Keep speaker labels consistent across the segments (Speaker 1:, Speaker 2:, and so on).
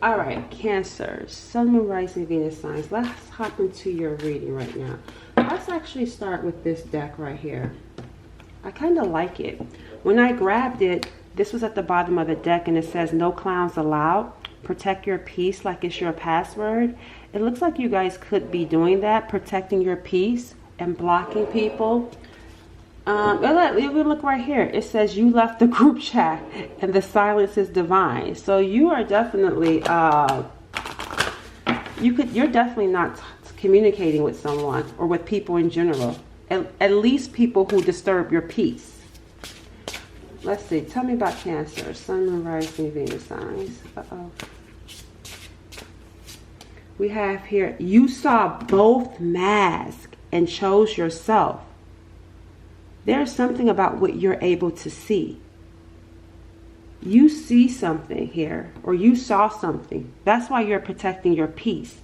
Speaker 1: All right, Cancer, Sun, Moon, Rising, Venus signs. Let's hop into your reading right now. Let's actually start with this deck right here. I kind of like it. When I grabbed it, this was at the bottom of the deck and it says no clowns allowed. Protect your peace like it's your password. It looks like you guys could be doing that, protecting your peace and blocking people. Look right here. It says you left the group chat and the silence is divine. So you are definitely you're definitely not communicating with someone or with people in general. At least people who disturb your peace. Let's see. Tell me about Cancer, Sun, Moon, Rising, Venus signs. We have here, you saw both masks and chose yourself. There's something about what you're able to see. You see something here, or you saw something. That's why you're protecting your peace.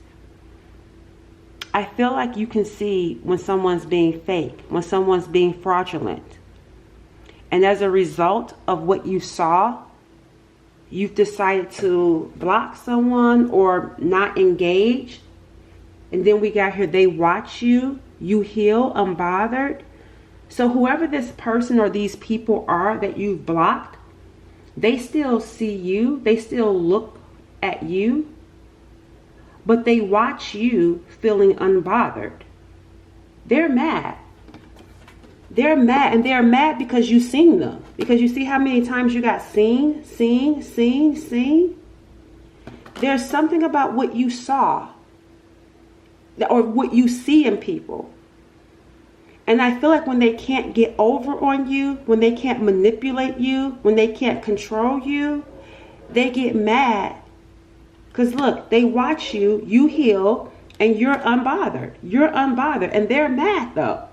Speaker 1: I feel like you can see when someone's being fake, when someone's being fraudulent. And as a result of what you saw, you've decided to block someone or not engage. And then we got here, they watch you, you heal unbothered. So whoever this person or these people are that you've blocked, they still see you, they still look at you, but they watch you feeling unbothered. They're mad. They're mad, and they're mad because you've seen them. Because you see how many times you got seen. There's something about what you saw or what you see in people. And I feel like when they can't get over on you, when they can't manipulate you, when they can't control you, they get mad. Because look, they watch you, you heal, and you're unbothered. You're unbothered. And they're mad though.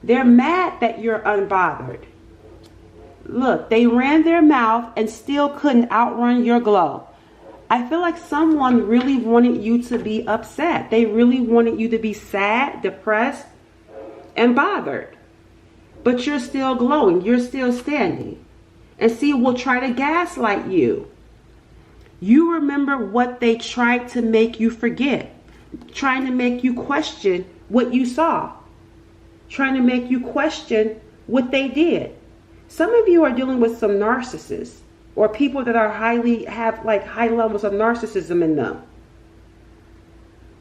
Speaker 1: They're mad that you're unbothered. Look, they ran their mouth and still couldn't outrun your glow. I feel like someone really wanted you to be upset. They really wanted you to be sad, depressed, and bothered. But you're still glowing. You're still standing. And see, we'll try to gaslight you. You remember what they tried to make you forget. Trying to make you question what you saw. Trying to make you question what they did. Some of you are dealing with some narcissists. Or people that are have high levels of narcissism in them.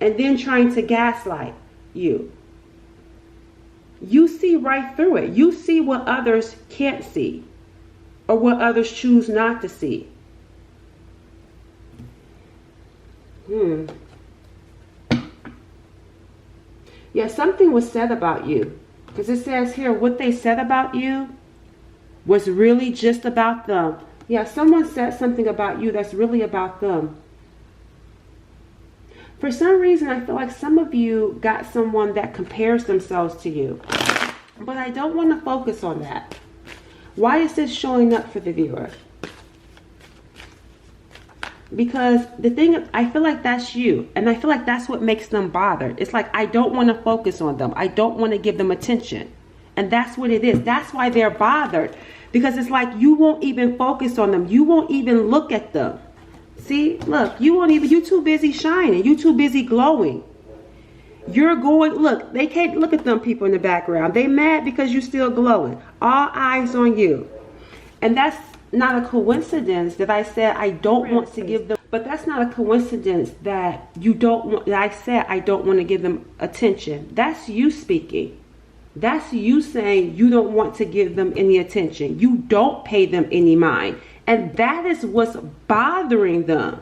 Speaker 1: And then trying to gaslight you. You see right through it. You see what others can't see. Or what others choose not to see. Yeah, something was said about you. Because it says here, what they said about you was really just about them. Yeah, someone said something about you that's really about them. For some reason, I feel like some of you got someone that compares themselves to you. But I don't want to focus on that. Why is this showing up for the viewer? Because the thing, I feel like that's you. And I feel like that's what makes them bothered. It's like, I don't want to focus on them. I don't want to give them attention. And that's what it is. That's why they're bothered. Because it's like you won't even focus on them. You won't even look at them. See, look, you're too busy shining. You're too busy glowing. You're going, look, they can't look at them people in the background. They mad because you're still glowing. All eyes on you. And that's not a coincidence that I said I don't want to give them, but that's not a coincidence that I said I don't want to give them attention. That's you speaking. That's you saying you don't want to give them any attention. You don't pay them any mind. And that is what's bothering them.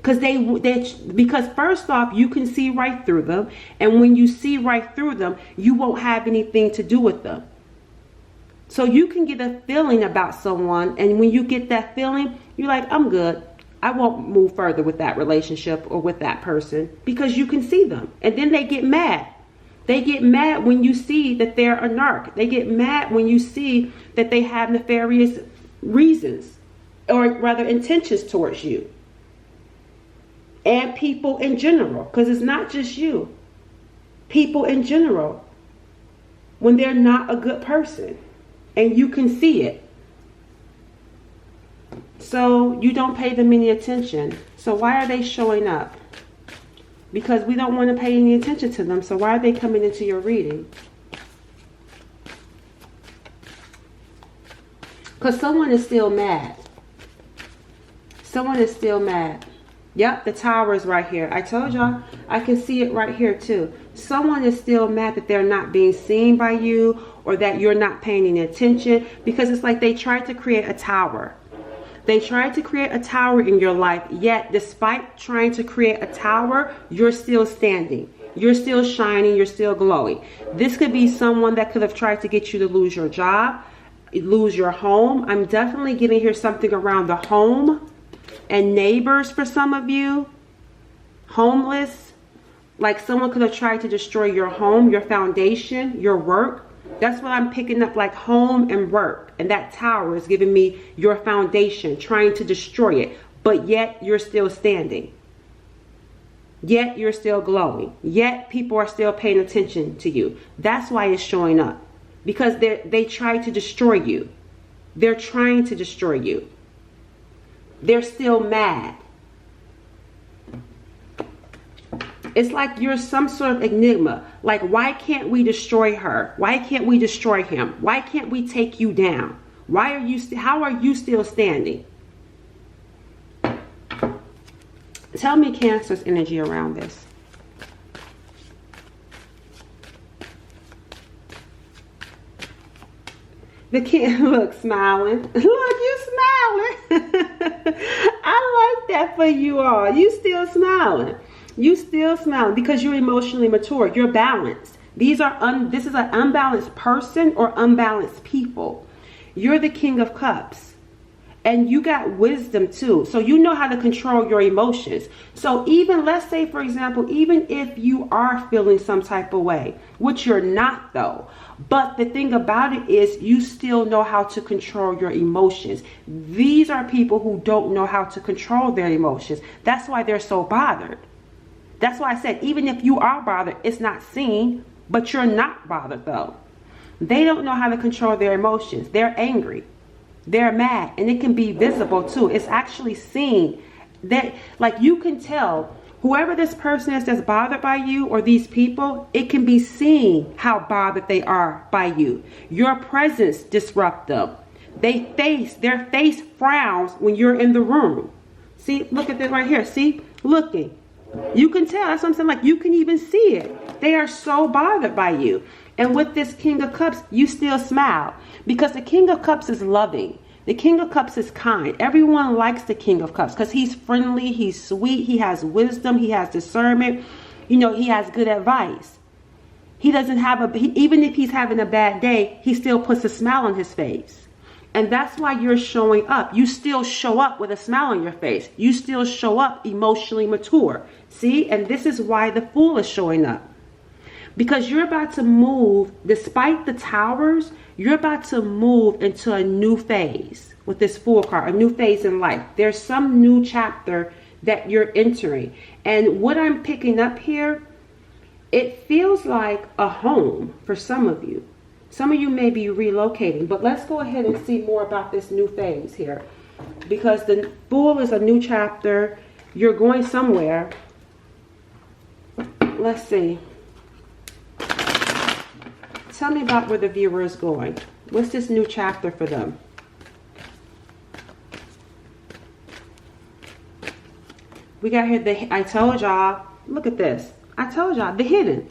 Speaker 1: Because first off, you can see right through them. And when you see right through them, you won't have anything to do with them. So you can get a feeling about someone. And when you get that feeling, you're like, I'm good. I won't move further with that relationship or with that person. Because you can see them. And then they get mad. They get mad when you see that they're a narc. They get mad when you see that they have nefarious reasons or rather intentions towards you. And people in general, because it's not just you. People in general, when they're not a good person and you can see it. So you don't pay them any attention. So why are they showing up? Because we don't want to pay any attention to them. So why are they coming into your reading? Because someone is still mad. Someone is still mad. Yep, the tower is right here. I told y'all, I can see it right here too. Someone is still mad that they're not being seen by you, or that you're not paying any attention, because it's like they tried to create a tower. They tried to create a tower in your life, yet despite trying to create a tower, you're still standing. You're still shining. You're still glowing. This could be someone that could have tried to get you to lose your job, lose your home. I'm definitely getting here something around the home and neighbors for some of you. Homeless. Like someone could have tried to destroy your home, your foundation, your work. That's what I'm picking up, like home and work. And that tower is giving me your foundation, trying to destroy it. But yet you're still standing. Yet you're still glowing. Yet people are still paying attention to you. That's why it's showing up. Because they try to destroy you. They're trying to destroy you. They're still mad. It's like you're some sort of enigma. Like, why can't we destroy her? Why can't we destroy him? Why can't we take you down? Why are you? How are you still standing? Tell me Cancer's energy around this. The kid, look, smiling. Look, you smiling. I like that for you all. You still smiling. You still smiling because you're emotionally mature. You're balanced. This is an unbalanced person or unbalanced people. You're the King of Cups. And you got wisdom too. So you know how to control your emotions. So even, let's say, for example, even if you are feeling some type of way, which you're not though. But the thing about it is you still know how to control your emotions. These are people who don't know how to control their emotions. That's why they're so bothered. That's why I said, even if you are bothered, it's not seen, but you're not bothered though. They don't know how to control their emotions. They're angry. They're mad, and it can be visible too. It's actually seen. That, like, you can tell whoever this person is that's bothered by you, or these people, it can be seen how bothered they are by you. Your presence disrupts them. Their face frowns when you're in the room. See, look at this right here. See, looking. You can tell. That's what I'm saying. Like, you can even see it. They are so bothered by you. And with this King of Cups, you still smile. Because the King of Cups is loving. The King of Cups is kind. Everyone likes the King of Cups because he's friendly, he's sweet, he has wisdom, he has discernment. You know, he has good advice. He doesn't have even if he's having a bad day, he still puts a smile on his face. And that's why you're showing up. You still show up with a smile on your face. You still show up emotionally mature. See? And this is why the Fool is showing up. Because you're about to move, despite the towers, you're about to move into a new phase with this Fool card, a new phase in life. There's some new chapter that you're entering. And what I'm picking up here, it feels like a home for some of you. Some of you may be relocating, but let's go ahead and see more about this new phase here. Because the Fool is a new chapter. You're going somewhere. Let's see. Tell me about where the viewer is going. What's this new chapter for them? We got here I told y'all, look at this. I told y'all, the hidden.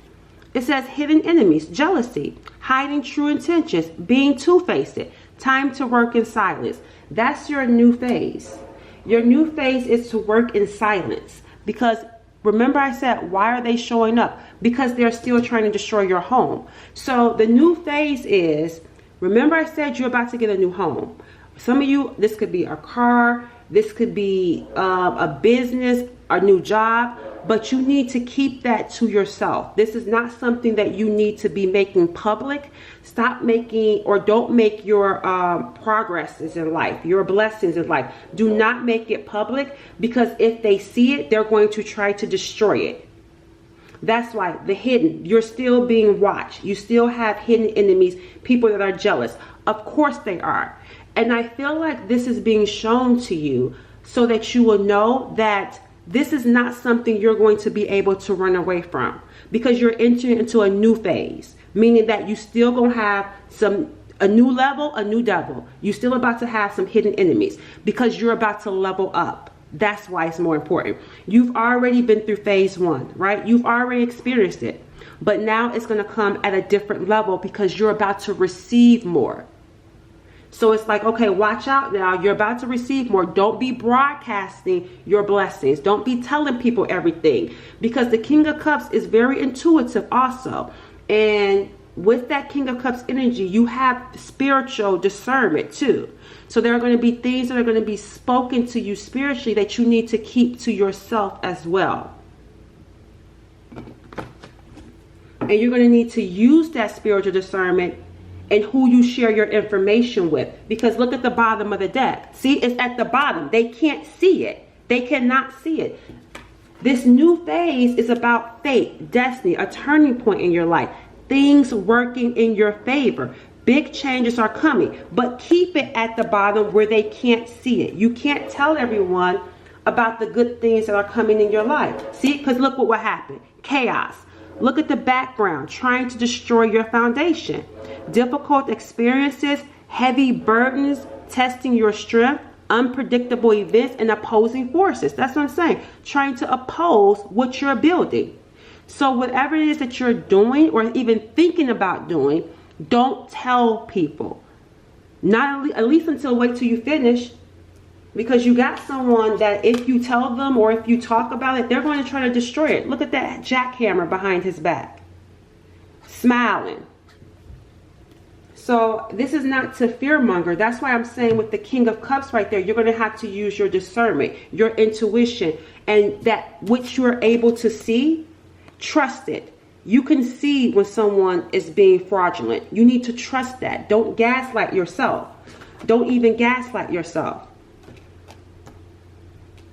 Speaker 1: It says hidden enemies, jealousy, hiding true intentions, being two-faced, time to work in silence. That's your new phase. Your new phase is to work in silence. Because remember I said, why are they showing up? Because they're still trying to destroy your home. So the new phase is, remember I said you're about to get a new home. Some of you, this could be a car, this could be a business, a new job, but you need to keep that to yourself. This is not something that you need to be making public. Stop making, or don't make your progresses in life, your blessings in life. Do not make it public, because if they see it, they're going to try to destroy it. That's why the hidden, you're still being watched. You still have hidden enemies, people that are jealous. Of course they are. And I feel like this is being shown to you so that you will know that this is not something you're going to be able to run away from, because you're entering into a new phase, meaning that you still gonna have a new level, a new devil. You still about to have some hidden enemies because you're about to level up. That's why it's more important. You've already been through phase 1, right? You've already experienced it, but now it's going to come at a different level because you're about to receive more. So it's like, okay, watch out now. You're about to receive more. Don't be broadcasting your blessings. Don't be telling people everything, because the King of Cups is very intuitive also. And with that King of Cups energy, you have spiritual discernment too. So there are going to be things that are going to be spoken to you spiritually that you need to keep to yourself as well. And you're going to need to use that spiritual discernment and who you share your information with. Because look at the bottom of the deck. See, it's at the bottom. They can't see it. They cannot see it. This new phase is about fate, destiny, a turning point in your life. Things working in your favor. Big changes are coming, but keep it at the bottom where they can't see it. You can't tell everyone about the good things that are coming in your life. See, because look what will happen. Chaos. Look at the background, trying to destroy your foundation. Difficult experiences, heavy burdens, testing your strength, unpredictable events, and opposing forces. That's what I'm saying. Trying to oppose what you're building. So whatever it is that you're doing or even thinking about doing, don't tell people. Not at least until wait till you finish. Because you got someone that if you tell them or if you talk about it, they're going to try to destroy it. Look at that jackhammer behind his back. Smiling. So this is not to fearmonger. That's why I'm saying with the King of Cups right there, you're going to have to use your discernment, your intuition, and that which you're able to see, trust it. You can see when someone is being fraudulent. You need to trust that. Don't gaslight yourself. Don't even gaslight yourself.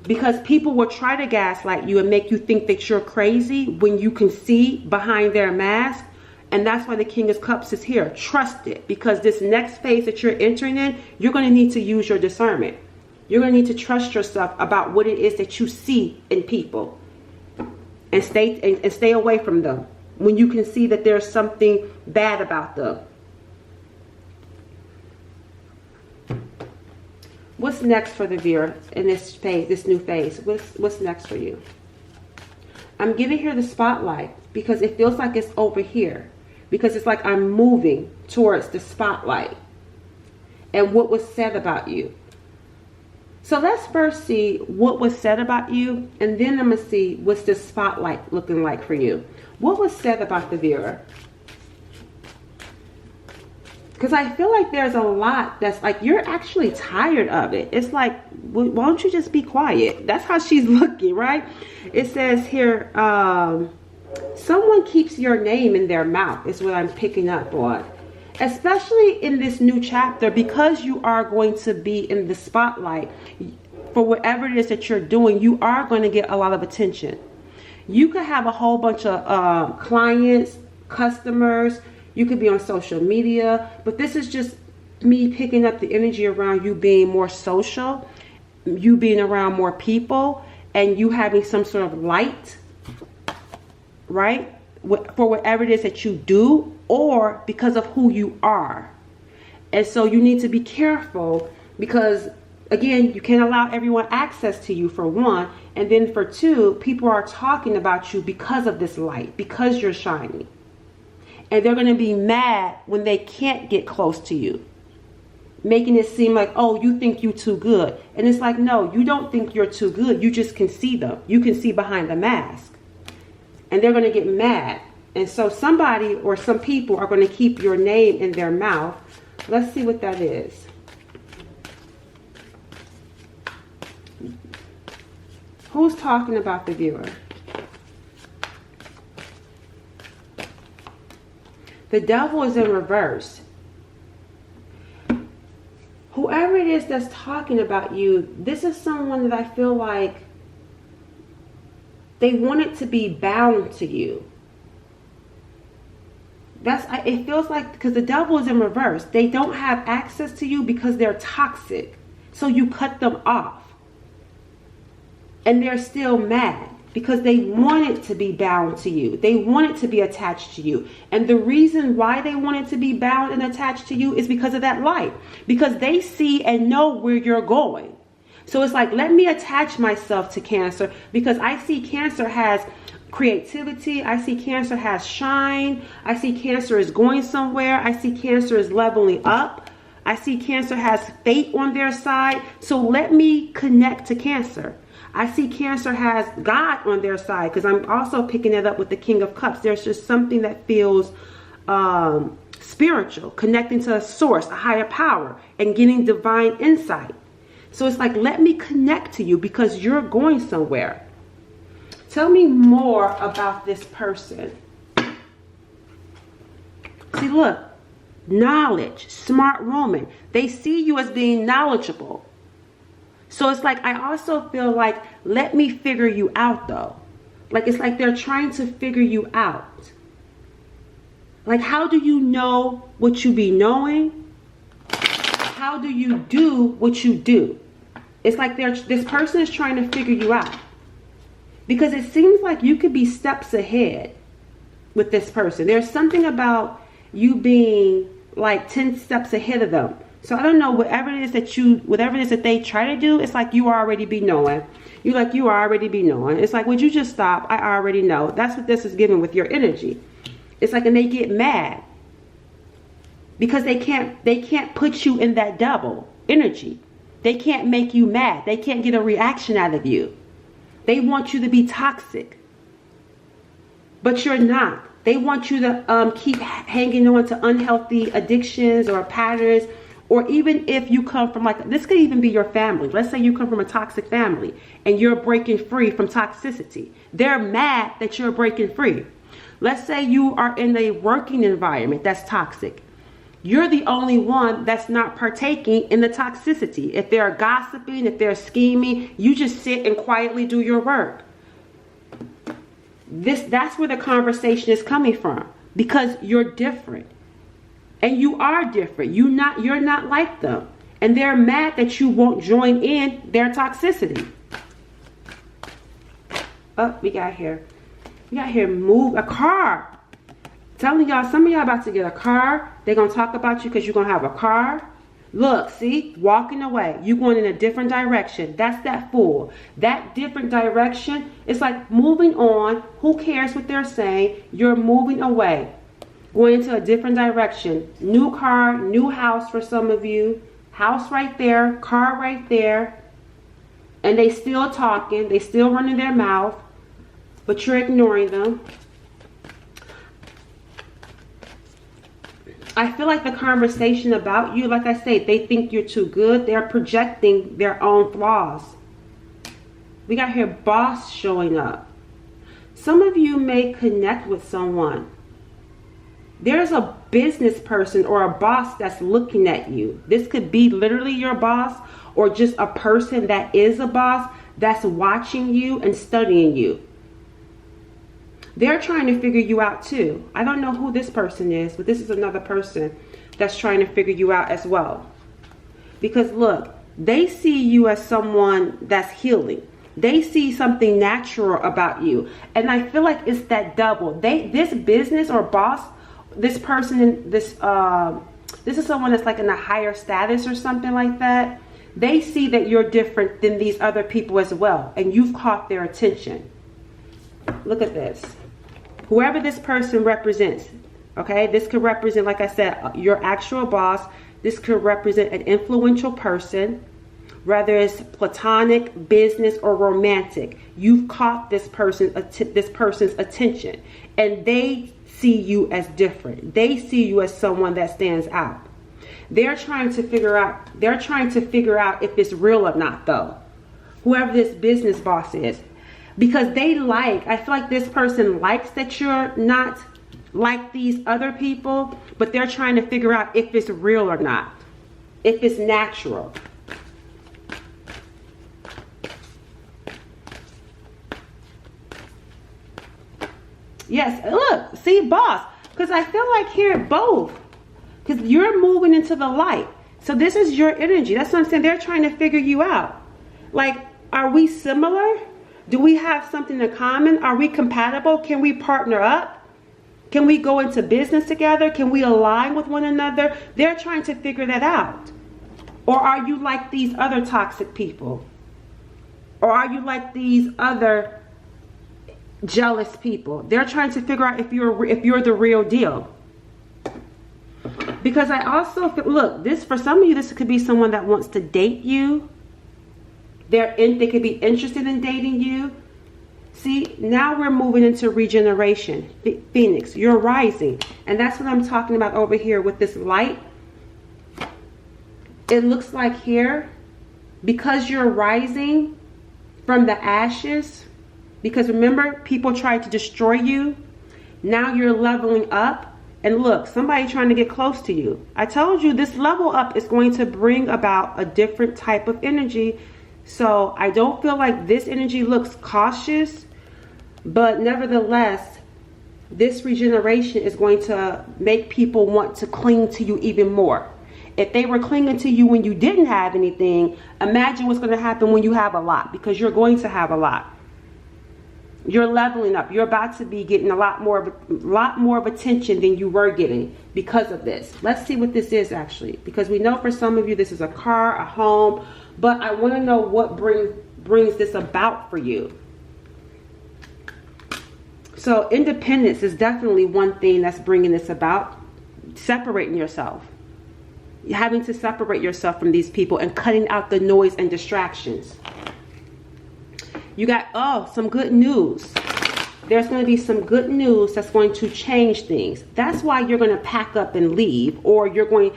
Speaker 1: Because people will try to gaslight you and make you think that you're crazy when you can see behind their mask. And that's why the King of Cups is here. Trust it. Because this next phase that you're entering in, you're going to need to use your discernment. You're going to need to trust yourself about what it is that you see in people. And stay away from them when you can see that there's something bad about them. What's next for the viewer in this phase, this new phase? What's next for you? I'm giving here the spotlight because it feels like it's over here. Because it's like I'm moving towards the spotlight and what was said about you. So let's first see what was said about you, and then I'm going to see what's the spotlight looking like for you. What was said about the viewer? Because I feel like there's a lot that's like, you're actually tired of it. It's like, why don't you just be quiet? That's how she's looking, right? It says here, someone keeps your name in their mouth is what I'm picking up on. Especially in this new chapter, because you are going to be in the spotlight for whatever it is that you're doing, you are going to get a lot of attention. You could have a whole bunch of clients, customers. You could be on social media, but this is just me picking up the energy around you being more social, you being around more people, and you having some sort of light, right? For whatever it is that you do, or because of who you are. And so you need to be careful because, again, you can't allow everyone access to you, for one. And then for two, people are talking about you because of this light, because you're shining. And they're going to be mad when they can't get close to you, making it seem like, oh, you think you're too good. And it's like, no, you don't think you're too good. You just can see them. You can see behind the mask. And they're going to get mad. And so somebody or some people are going to keep your name in their mouth. Let's see what that is. Who's talking about the viewer? The devil is in reverse. Whoever it is that's talking about you, this is someone that I feel like they wanted to be bound to you. It feels like, because the devil is in reverse. They don't have access to you because they're toxic. So you cut them off. And they're still mad because they wanted to be bound to you. They wanted to be attached to you. And the reason why they wanted to be bound and attached to you is because of that light. Because they see and know where you're going. So it's like, let me attach myself to Cancer, because I see Cancer has creativity. I see Cancer has shine. I see Cancer is going somewhere. I see Cancer is leveling up. I see Cancer has fate on their side. So let me connect to Cancer. I see Cancer has God on their side, because I'm also picking it up with the King of Cups. There's just something that feels spiritual, connecting to a source, a higher power, and getting divine insight. So it's like, let me connect to you because you're going somewhere. Tell me more about this person. See, look, knowledge, smart woman. They see you as being knowledgeable. So it's like, I also feel like, let me figure you out though. Like, it's like they're trying to figure you out. Like, how do you know what you be knowing? How do you do what you do? It's like this person is trying to figure you out. Because it seems like you could be steps ahead with this person. There's something about you being like 10 steps ahead of them. So I don't know, whatever it is that they try to do, it's like you already be knowing. You already be knowing. It's like, would you just stop? I already know. That's what this is giving with your energy. It's like, and they get mad because they can't put you in that double energy. They can't make you mad. They can't get a reaction out of you. They want you to be toxic, but you're not. They want you to keep hanging on to unhealthy addictions or patterns. Or even if you come from, like, this could even be your family. Let's say you come from a toxic family and you're breaking free from toxicity. They're mad that you're breaking free. Let's say you are in a working environment that's toxic. You're the only one that's not partaking in the toxicity. If they're gossiping, if they're scheming, you just sit and quietly do your work. That's where the conversation is coming from, because you're different. And you are different. You're not like them. And they're mad that you won't join in their toxicity. Oh, we got here move a car. Telling y'all, some of y'all about to get a car. They're going to talk about you because you're going to have a car. Look, see, walking away. You're going in a different direction. That's that fool. That different direction, it's like moving on. Who cares what they're saying? You're moving away. Going into a different direction. New car, new house for some of you. House right there, car right there. And they still talking. They still running their mouth. But you're ignoring them. I feel like the conversation about you, like I say, they think you're too good. They're projecting their own flaws. We got here boss showing up. Some of you may connect with someone. There's a business person or a boss that's looking at you. This could be literally your boss, or just a person that is a boss that's watching you and studying you. They're trying to figure you out too. I don't know who this person is, but this is another person that's trying to figure you out as well. Because look, they see you as someone that's healing. They see something natural about you. And I feel like it's that double. This business or boss, this person, this is someone that's like in a higher status or something like that. They see that you're different than these other people as well. And you've caught their attention. Look at this. Whoever this person represents, okay? This could represent, like I said, your actual boss. This could represent an influential person, whether it's platonic, business, or romantic. You've caught this person's attention, and they see you as different. They see you as someone that stands out. They're trying to figure out if it's real or not, though. Whoever this business boss is. Because I feel like this person likes that you're not like these other people, but they're trying to figure out if it's real or not, if it's natural. Yes, look, see, boss, Because I feel like here, both. Because you're moving into the light. So this is your energy. That's what I'm saying. They're trying to figure you out. Like, are we similar? Do we have something in common? Are we compatible? Can we partner up? Can we go into business together? Can we align with one another? They're trying to figure that out. Or are you like these other toxic people? Or are you like these other jealous people? They're trying to figure out if you're the real deal. Because I also feel, look, this, for some of you, this could be someone that wants to date you. They could be interested in dating you. See, now we're moving into regeneration. Phoenix, you're rising. And that's what I'm talking about over here with this light. It looks like here, because you're rising from the ashes, because remember, people tried to destroy you. Now you're leveling up. And look, somebody trying to get close to you. I told you this level up is going to bring about a different type of energy. So I don't feel like this energy looks cautious, but nevertheless, this regeneration is going to make people want to cling to you even more. If they were clinging to you when you didn't have anything, imagine what's going to happen when you have a lot, because you're going to have a lot. You're leveling up. You're about to be getting a lot more of attention than you were getting because of this. Let's see what this is actually, because we know for some of you this is a car, a home, but I want to know what brings this about for you. So independence is definitely one thing that's bringing this about. Separating yourself. Having to separate yourself from these people and cutting out the noise and distractions. You got, some good news. There's going to be some good news that's going to change things. That's why you're going to pack up and leave, or you're going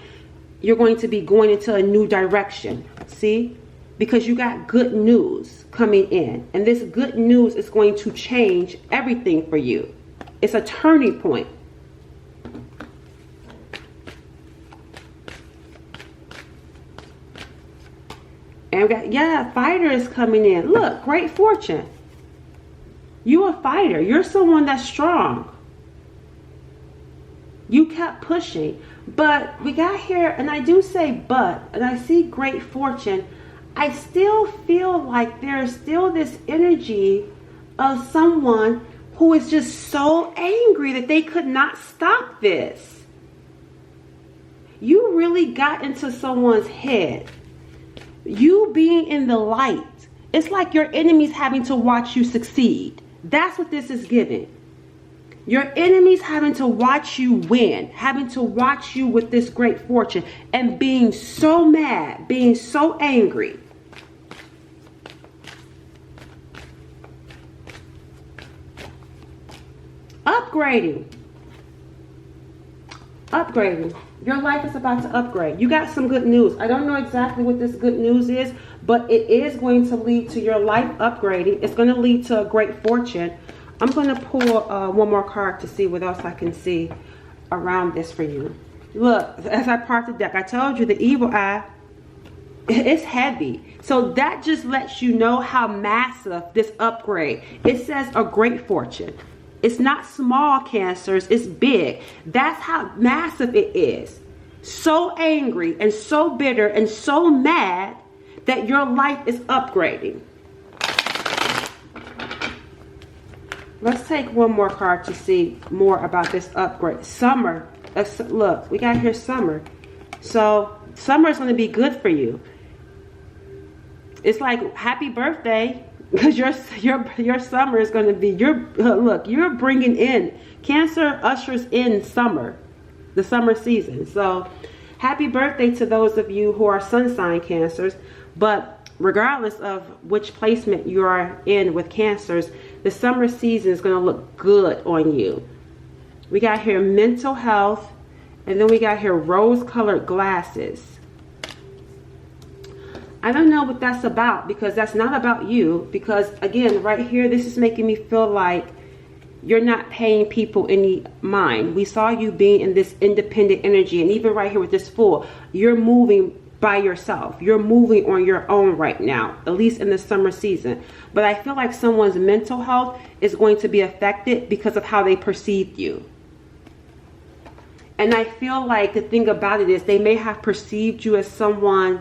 Speaker 1: to be going into a new direction. See? Because you got good news coming in. And this good news is going to change everything for you. It's a turning point. And we got, yeah, fighter is coming in. Look, great fortune. You a fighter. You're someone that's strong. You kept pushing. But we got here, and I do say but, and I see great fortune. I still feel like there's still this energy of someone who is just so angry that they could not stop this. You really got into someone's head. You being in the light, it's like your enemies having to watch you succeed. That's what this is giving. Your enemies having to watch you win, having to watch you with this great fortune, and being so mad, being so angry. Upgrading. Upgrading. Your life is about to upgrade. You got some good news. I don't know exactly what this good news is, but it is going to lead to your life upgrading. It's going to lead to a great fortune. I'm going to pull one more card to see what else I can see around this for you. Look, as I part the deck, I told you the evil eye, it's heavy. So that just lets you know how massive this upgrade. It says a great fortune. It's not small, Cancers, it's big. That's how massive it is. So angry and so bitter and so mad that your life is upgrading. Let's take one more card to see more about this upgrade. Summer. Look, we got here summer. So summer is going to be good for you. It's like happy birthday. Because your summer is going to be, look, you're bringing in, Cancer ushers in summer, the summer season. So happy birthday to those of you who are sun sign Cancers. But regardless of which placement you are in with Cancers, the summer season is going to look good on you. We got here mental health, and then we got here rose-colored glasses. I don't know what that's about, because that's not about you. Because again, right here, this is making me feel like you're not paying people any mind. We saw you being in this independent energy, and even right here with this Fool, you're moving by yourself. You're moving on your own right now, at least in the summer season. But I feel like someone's mental health is going to be affected because of how they perceive you. And I feel like the thing about it is they may have perceived you as someone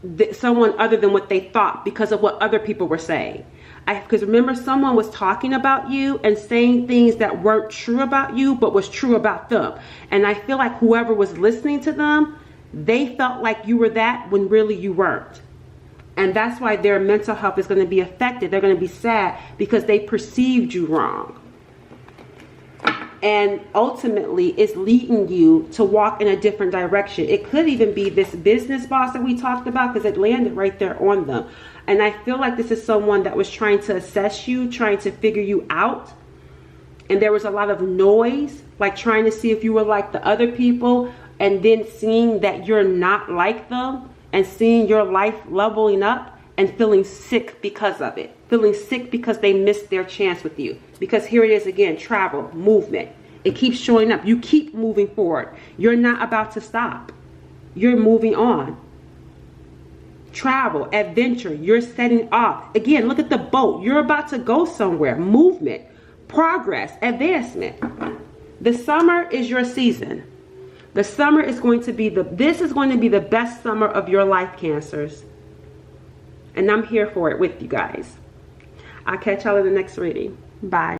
Speaker 1: other than what they thought because of what other people were saying. Because remember, someone was talking about you and saying things that weren't true about you, but was true about them. And I feel like whoever was listening to them, they felt like you were that when really you weren't. And that's why their mental health is going to be affected. They're going to be sad because they perceived you wrong. And ultimately, it's leading you to walk in a different direction. It could even be this business boss that we talked about, because it landed right there on them. And I feel like this is someone that was trying to assess you, trying to figure you out. And there was a lot of noise, like trying to see if you were like the other people, and then seeing that you're not like them, and seeing your life leveling up and feeling sick because of it. Feeling sick because they missed their chance with you. Because here it is again, travel, movement. It keeps showing up. You keep moving forward. You're not about to stop. You're moving on. Travel, adventure, you're setting off. Again, look at the boat. You're about to go somewhere. Movement, progress, advancement. The summer is your season. The summer is going to be this is going to be the best summer of your life, Cancers. And I'm here for it with you guys. I'll catch y'all in the next reading. Bye.